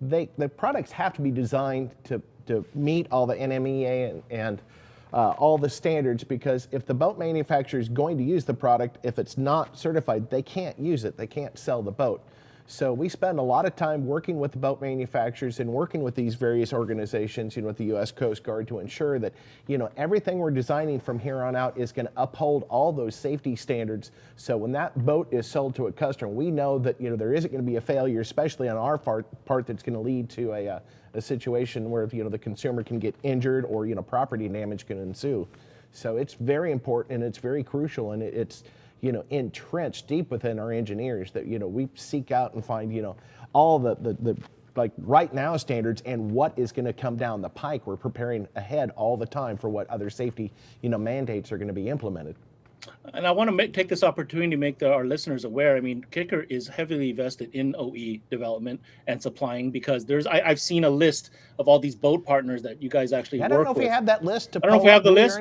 the products have to be designed to meet all the NMEA and all the standards, because if the boat manufacturer is going to use the product, if it's not certified, they can't use it. They can't sell the boat. So we spend a lot of time working with the boat manufacturers and working with these various organizations, you know, with the U.S. Coast Guard, to ensure that, you know, everything we're designing from here on out is going to uphold all those safety standards. So when that boat is sold to a customer, we know that, you know, there isn't going to be a failure, especially on our part that's going to lead to a situation where, you know, the consumer can get injured or, you know, property damage can ensue. So it's very important and it's very crucial, and it's, you know, entrenched deep within our engineers that, you know, we seek out and find, you know, all the like right now standards and what is going to come down the pike. We're preparing ahead all the time for what other safety, you know, mandates are going to be implemented. And I want to take this opportunity to make our listeners aware. I mean, Kicker is heavily invested in OE development and supplying, because I've seen a list of all these boat partners that you guys actually work with. I don't know if we have that list. I don't know if we have the list.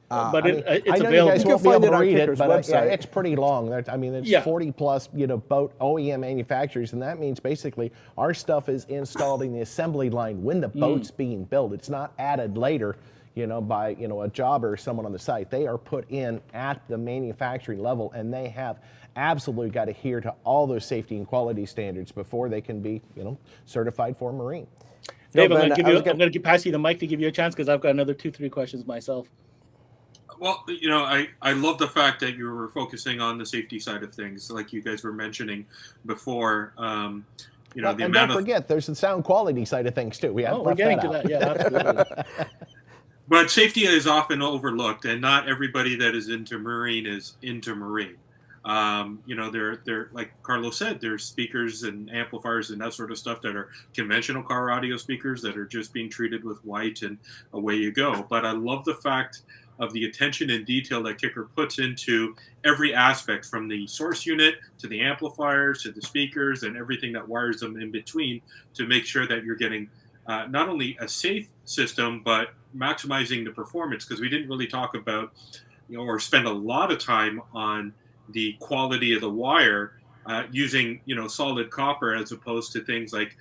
But it's I know available. you guys won't be able to read it, Kicker's but yeah, website. it's pretty long. I mean, it's 40 plus, you know, boat OEM manufacturers, and that means basically our stuff is installed in the assembly line when the boat's being built. It's not added later, you know, by, you know, a jobber or someone on the site. They are put in at the manufacturing level, and they have absolutely got to adhere to all those safety and quality standards before they can be, you know, certified for marine. Dave, I'm going to pass you the mic to give you a chance, because I've got another 2-3 questions myself. Well, you know, I love the fact that you were focusing on the safety side of things, like you guys were mentioning before. You know, and don't forget, there's the sound quality side of things too. We're getting to that. Yeah, absolutely. But safety is often overlooked, and not everybody that is into marine is into marine. You know, they're like Carlos said, there's speakers and amplifiers and that sort of stuff that are conventional car audio speakers that are just being treated with white, and away you go. But I love the fact of the attention and detail that Kicker puts into every aspect, from the source unit to the amplifiers to the speakers and everything that wires them in between, to make sure that you're getting not only a safe system, but maximizing the performance. Because we didn't really talk about, you know, or spend a lot of time on the quality of the wire, using, you know, solid copper as opposed to things like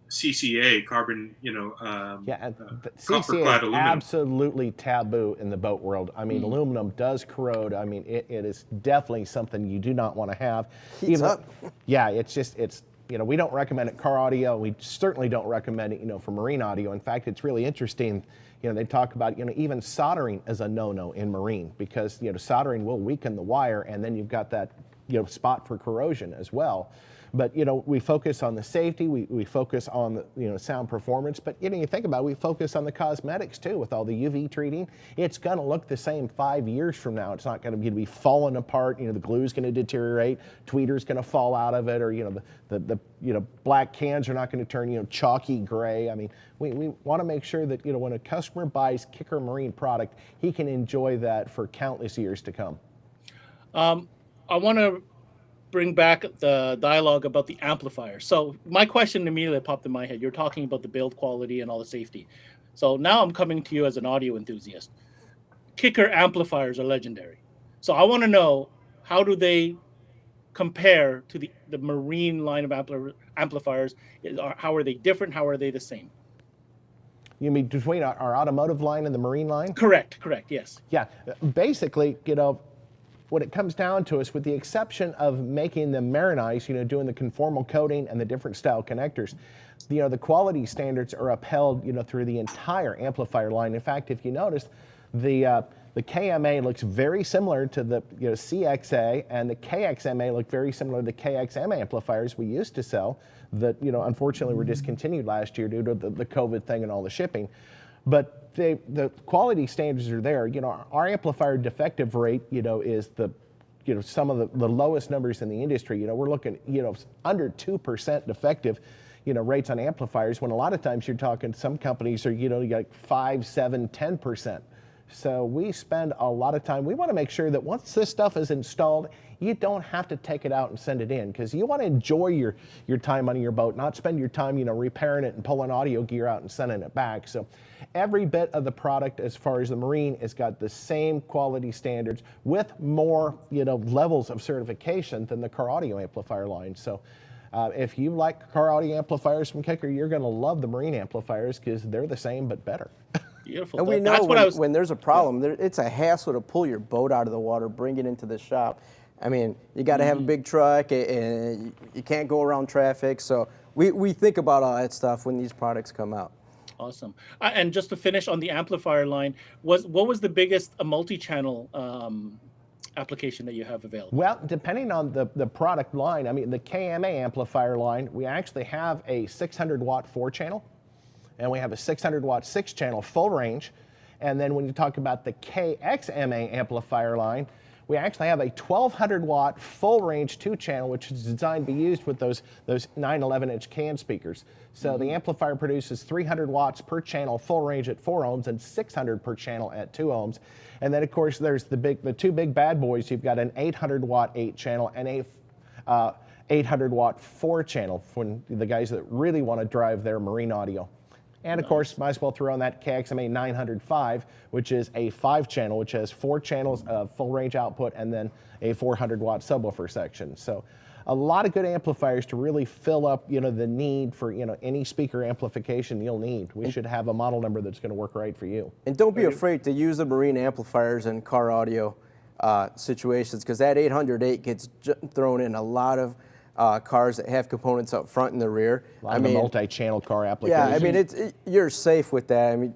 CCA, carbon, you know, CCA is absolutely taboo in the boat world. I mean, aluminum does corrode. I mean, it is definitely something you do not want to have. Heats up. Yeah, it's you know, we don't recommend it car audio. We certainly don't recommend it, you know, for marine audio. In fact, it's really interesting. You know, they talk about, you know, even soldering is a no-no in marine, because, you know, soldering will weaken the wire, and then you've got that, you know, spot for corrosion as well. But, you know, we focus on the safety, we focus on the, you know, sound performance, but, you know, you think about it, we focus on the cosmetics too, with all the UV treating. It's going to look the same 5 years from now. It's not going to be falling apart. You know, the glue's going to deteriorate, tweeter's going to fall out of it, or, you know, the you know, black cans are not going to turn, you know, chalky gray. I mean, we want to make sure that, you know, when a customer buys Kicker Marine product, he can enjoy that for countless years to come. I want to bring back the dialogue about the amplifier. So my question immediately popped in my head. You're talking about the build quality and all the safety. So now I'm coming to you as an audio enthusiast. Kicker amplifiers are legendary. So I want to know, how do they compare to the marine line of amplifiers? How are they different? How are they the same? You mean between our automotive line and the marine line? Correct, yes. Yeah, basically, you know, what it comes down to is, with the exception of making them marinized, you know, doing the conformal coating and the different style connectors, you know, the quality standards are upheld, you know, through the entire amplifier line. In fact, if you notice, the KMA looks very similar to the, you know, CXA, and the KXMA look very similar to the KXM amplifiers we used to sell that, you know, unfortunately were discontinued last year due to the COVID thing and all the shipping. But the quality standards are there. You know, our amplifier defective rate, you know, is you know, some of the lowest numbers in the industry. You know, we're looking, you know, under 2% defective, you know, rates on amplifiers, when a lot of times you're talking, some companies are, you know, you got 5, 7, 10%. So we spend a lot of time. We want to make sure that once this stuff is installed, you don't have to take it out and send it in, because you want to enjoy your time on your boat, not spend your time, repairing it and pulling audio gear out and sending it back. So every bit of the product, as far as the marine, has got the same quality standards with more, levels of certification than the car audio amplifier line. So if you like car audio amplifiers from Kicker, you're going to love the marine amplifiers, because they're the same but better. Beautiful. And we know when there's a problem, it's a hassle to pull your boat out of the water, bring it into the shop. I mean, you got to have a big truck, and you can't go around traffic. So we think about all that stuff when these products come out. Awesome. And just to finish on the amplifier line, what was the biggest multi-channel application that you have available? Well, depending on the product line, I mean, the KMA amplifier line, we actually have a 600-watt 4-channel, and we have a 600-watt 6-channel full range. And then when you talk about the KXMA amplifier line, we actually have a 1200-watt full range 2-channel, which is designed to be used with those 9/11-inch can speakers. So the amplifier produces 300 watts per channel full range at 4 ohms and 600 per channel at 2 ohms. And then, of course, there's the two big bad boys. You've got an 800-watt 8-channel and a 800-watt 4-channel for the guys that really want to drive their marine audio. And of course, might as well throw on that KXMA 905, which is a 5-channel, which has 4 channels of full range output and then a 400-watt subwoofer section. So a lot of good amplifiers to really fill up, the need for, any speaker amplification you'll need. We should have a model number that's going to work right for you. And don't be afraid to use the marine amplifiers in car audio situations, because that 808 gets thrown in a lot of cars that have components up front and the rear. A lot of the multi-channel car applications. Yeah, I mean, you're safe with that. I mean,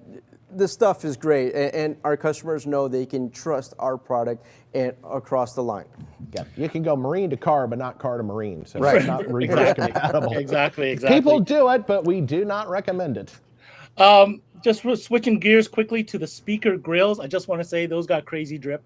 the stuff is great, and our customers know they can trust our product and across the line. Yeah, you can go marine to car, but not car to marine. So Right. it's not reverse compatible. Exactly. People do it, but we do not recommend it. Just switching gears quickly to the speaker grills. I just want to say those got crazy drip.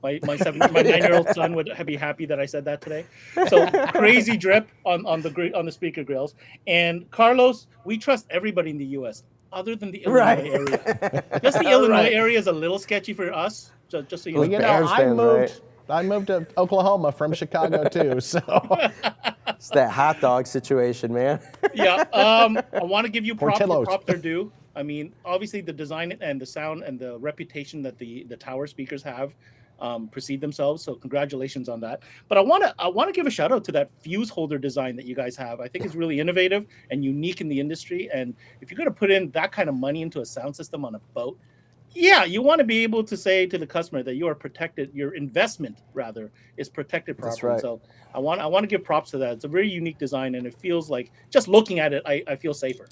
My 9-year-old son would be happy that I said that today. So crazy drip on the speaker grills. And Carlos, we trust everybody in the U.S. other than the Illinois area. Just the Illinois area is a little sketchy for us. Just so you know. Bears fans, I moved to Oklahoma from Chicago too. So it's that hot dog situation, man. Yeah. I want to give you props Portillo's. where props are due. I mean, obviously the design and the sound and the reputation that the tower speakers have precede themselves. So congratulations on that. But I want to give a shout out to that fuse holder design that you guys have. I think it's really innovative and unique in the industry. And if you're going to put in that kind of money into a sound system on a boat, yeah, you want to be able to say to the customer that you are protected. Your investment, rather, is protected properly. That's right. So I want to give props to that. It's a very unique design, and it feels like, just looking at it, I feel safer.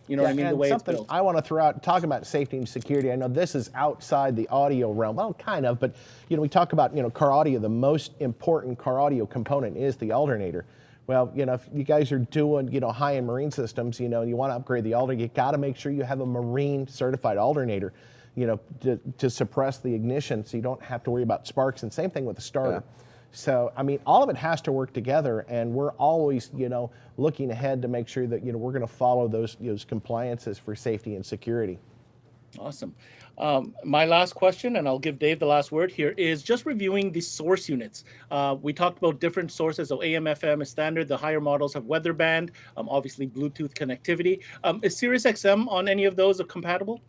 You know what I mean? The way it's built. I want to throw out, talking about safety and security. I know this is outside the audio realm. Well, kind of, but we talk about, car audio. The most important car audio component is the alternator. Well, if you guys are doing, high-end marine systems, and you want to upgrade the alternator, you got to make sure you have a marine certified alternator, to suppress the ignition, so you don't have to worry about sparks. And same thing with the starter. Yeah. So, I mean, all of it has to work together, and we're always, looking ahead to make sure that, we're going to follow those compliances for safety and security. Awesome. My last question, and I'll give Dave the last word here, is just reviewing the source units. We talked about different sources, so AM, FM is standard. The higher models have weather band, obviously Bluetooth connectivity. Is Sirius XM on any of those compatible?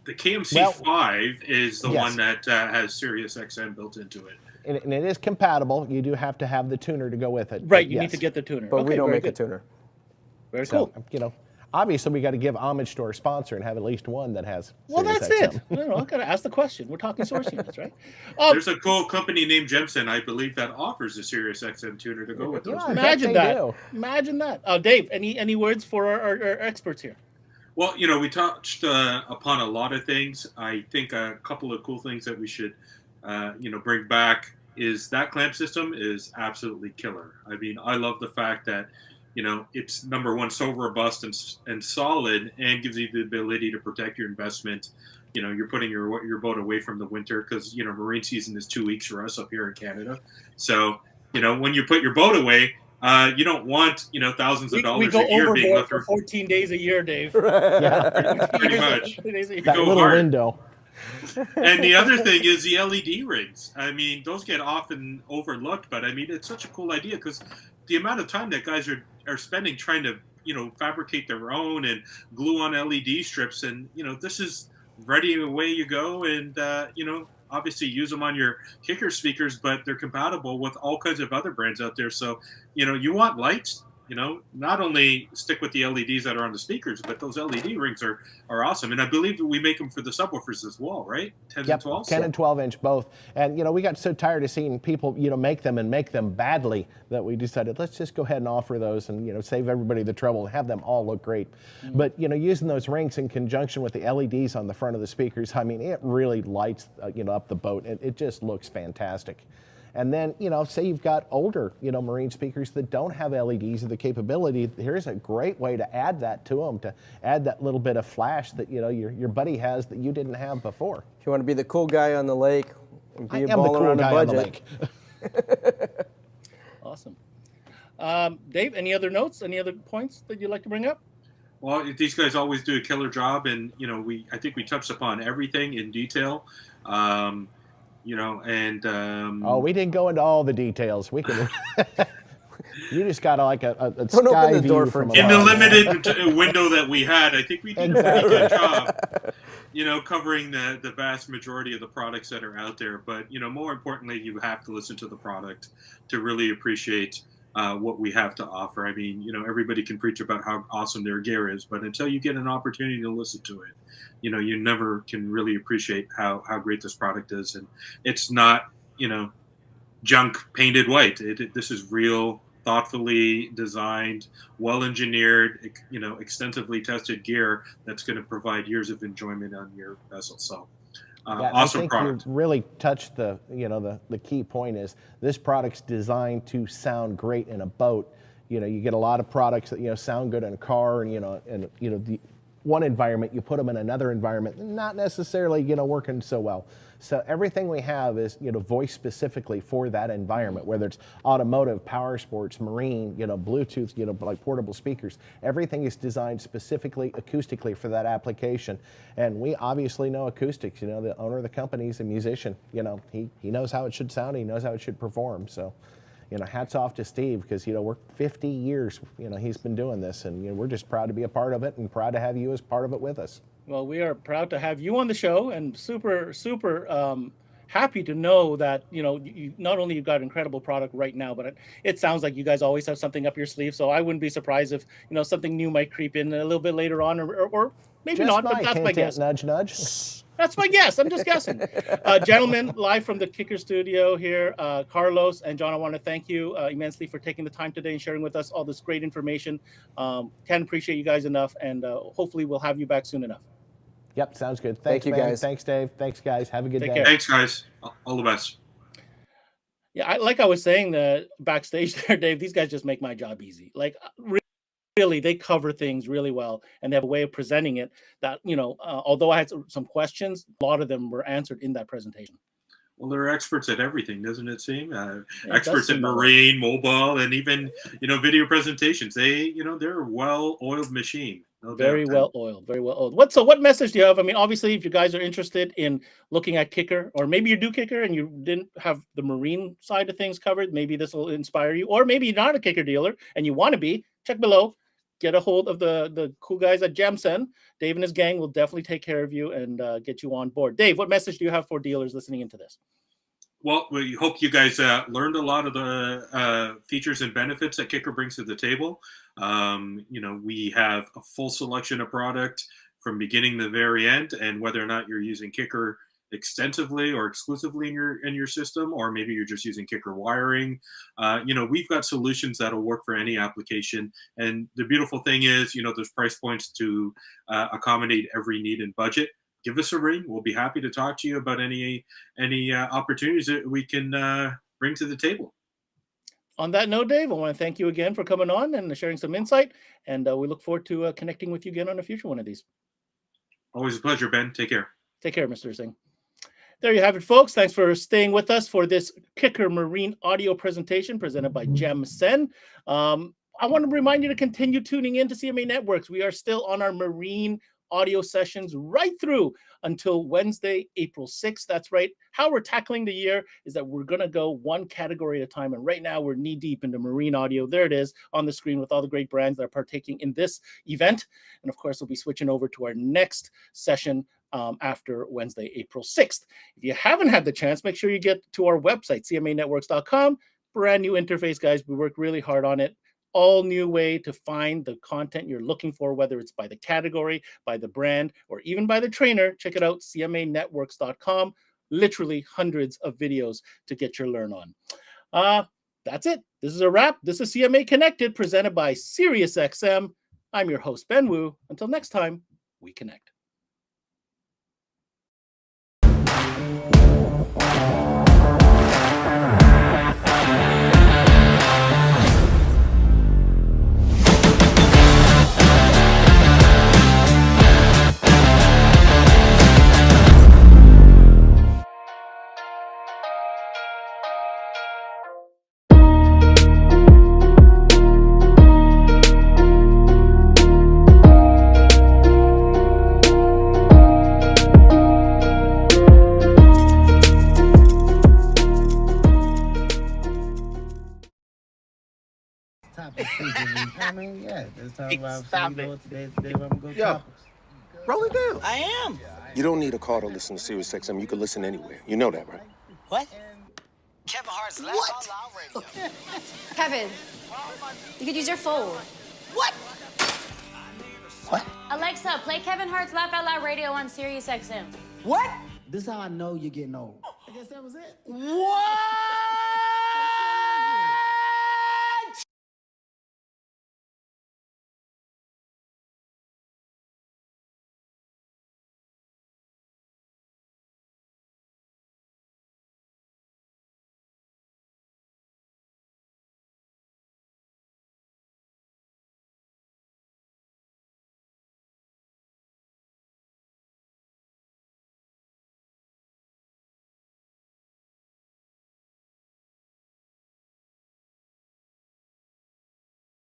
The KMC5 is the yes. one that has Sirius XM built into it. And it is compatible. You do have to have the tuner to go with it. Right, you need to get the tuner. But Okay, we don't very make good. a tuner. Very cool. So, obviously we got to give homage to our sponsor and have at least one that has Well, Sirius that's XM. it. No, I gotta ask the question. We're talking source units, right? There's a cool company named Jemson, I believe, that offers a Sirius XM tuner to go with those. Yeah, Imagine they that. do. Imagine that. Dave, any words for our experts here? Well, we touched upon a lot of things. I think a couple of cool things that we should, bring back is that clamp system is absolutely killer. I mean, I love the fact that, it's number one, so robust and solid, and gives you the ability to protect your investment. You're putting your boat away from the winter because, marine season is 2 weeks for us up here in Canada. So, when you put your boat away, You don't want, thousands of We dollars go a year being overboard left for 14 days a year, Dave. Yeah, pretty much. 14 days a year. that go little hard. window. And the other thing is the LED rings. I mean, those get often overlooked, but I mean, it's such a cool idea because the amount of time that guys are spending trying to, fabricate their own and glue on LED strips. And, this is ready, away you go. And, obviously use them on your kicker speakers, but they're compatible with all kinds of other brands out there. So, you want lights, not only stick with the LEDs that are on the speakers, but those LED rings are awesome. And I believe that we make them for the subwoofers as well, right? 10s and 12s? 10 and 12 inch both. And, we got so tired of seeing people, make them and make them badly that we decided, let's just go ahead and offer those and, save everybody the trouble and have them all look great. Mm-hmm. But, using those rings in conjunction with the LEDs on the front of the speakers, I mean, it really lights, up the boat. It just looks fantastic. And then, say you've got older, marine speakers that don't have LEDs or the capability, here's a great way to add that to them, to add that little bit of flash that, your buddy has that you didn't have before. If you want to be the cool guy on the lake, I be a am the baller cool on a guy on the budget. lake. Awesome. Dave, any other notes, any other points that you'd like to bring up? Well, these guys always do a killer job, and I think we touched upon everything in detail. We didn't go into all the details. We can. You just got like a Don't sky open the view door from for in the above. limited window that we had, I think we did a pretty good job, covering the vast majority of the products that are out there. But, more importantly, you have to listen to the product to really appreciate what we have to offer. I mean, everybody can preach about how awesome their gear is, but until you get an opportunity to listen to it, you never can really appreciate how great this product is. And it's not, junk painted white. This is real, thoughtfully designed, well-engineered, extensively tested gear that's going to provide years of enjoyment on your vessel. So awesome I think product. you really touched the key point is this product's designed to sound great in a boat. You get a lot of products that sound good in a car, and the one environment, you put them in another environment, not necessarily working so well. So everything we have is voiced specifically for that environment, whether it's automotive, power sports, marine, Bluetooth, like portable speakers. Everything is designed specifically acoustically for that application. And we obviously know acoustics. The owner of the company is a musician. He knows how it should sound. He knows how it should perform. So, hats off to Steve, because we're 50 years. He's been doing this, and we're just proud to be a part of it and proud to have you as part of it with us. Well, we are proud to have you on the show, and super happy to know that you not only you've got an incredible product right now, but it sounds like you guys always have something up your sleeve. So I wouldn't be surprised if something new might creep in a little bit later on, or maybe Just not. But that's my guess. Nudge, nudge. That's my guess. I'm just guessing. Gentlemen, live from the Kicker studio here, Carlos and John, I want to thank you immensely for taking the time today and sharing with us all this great information. Can't appreciate you guys enough, and hopefully we'll have you back soon enough. Yep, sounds good. Thank you, Ben. guys. Thanks, Dave. Thanks, guys. Have a good Take day. care. Thanks, guys. All the best. Yeah, like I was saying backstage there, Dave, these guys just make my job easy. Like, really, they cover things really well, and they have a way of presenting it that, although I had some questions, a lot of them were answered in that presentation. Well, they're experts at everything, doesn't it seem? does Experts in seem that way. marine, mobile, and even, video presentations. They're a well-oiled machine. No Very doubt. well oiled. What message do you have? I mean, obviously, if you guys are interested in looking at Kicker, or maybe you do Kicker and you didn't have the marine side of things covered, maybe this will inspire you. Or maybe you're not a Kicker dealer and you want to be, check below. Get a hold of the cool guys at Jamsen. Dave and his gang will definitely take care of you and get you on board. Dave, what message do you have for dealers listening into this? Well, we hope you guys learned a lot of the features and benefits that Kicker brings to the table. We have a full selection of product from beginning to very end, and whether or not you're using Kicker extensively or exclusively in your system, or maybe you're just using Kicker wiring, we've got solutions that'll work for any application. And the beautiful thing is, there's price points to accommodate every need and budget. Give us a ring. We'll be happy to talk to you about any opportunities that we can bring to the table. On that note, Dave, I want to thank you again for coming on and sharing some insight, and we look forward to connecting with you again on a future one of these. Always a pleasure, Ben. Take care. Take care, Mr. Singh. There you have it, folks. Thanks for staying with us for this Kicker Marine audio presentation presented by Jem Sen. I want to remind you to continue tuning in to CMA Networks. We are still on our marine audio sessions right through until Wednesday, April 6th. That's right. How we're tackling the year is that we're going to go one category at a time. And right now we're knee deep into marine audio. There it is on the screen with all the great brands that are partaking in this event. And of course, we'll be switching over to our next session after Wednesday, April 6th. If you haven't had the chance, make sure you get to our website, cmanetworks.com. Brand new interface, guys. We work really hard on it. All new way to find the content you're looking for, whether it's by the category, by the brand, or even by the trainer. Check it out, cmanetworks.com. Literally hundreds of videos to get your learn on. That's it. This is a wrap. This is CMA Connected, presented by SiriusXM. I'm your host, Ben Wu. Until next time, we connect. I mean, yeah, it's time about Stop it. Today where I'm gonna go Yo, topics. roll it down. I am. You don't need a car to listen to SiriusXM. You can listen anywhere. You know that, right? What? Kevin Hart's Laugh Out Loud Radio. Kevin, you could use your phone. What? What? Alexa, play Kevin Hart's Laugh Out Loud Radio on Sirius XM. What? This is how I know you're getting old. I guess that was it. What?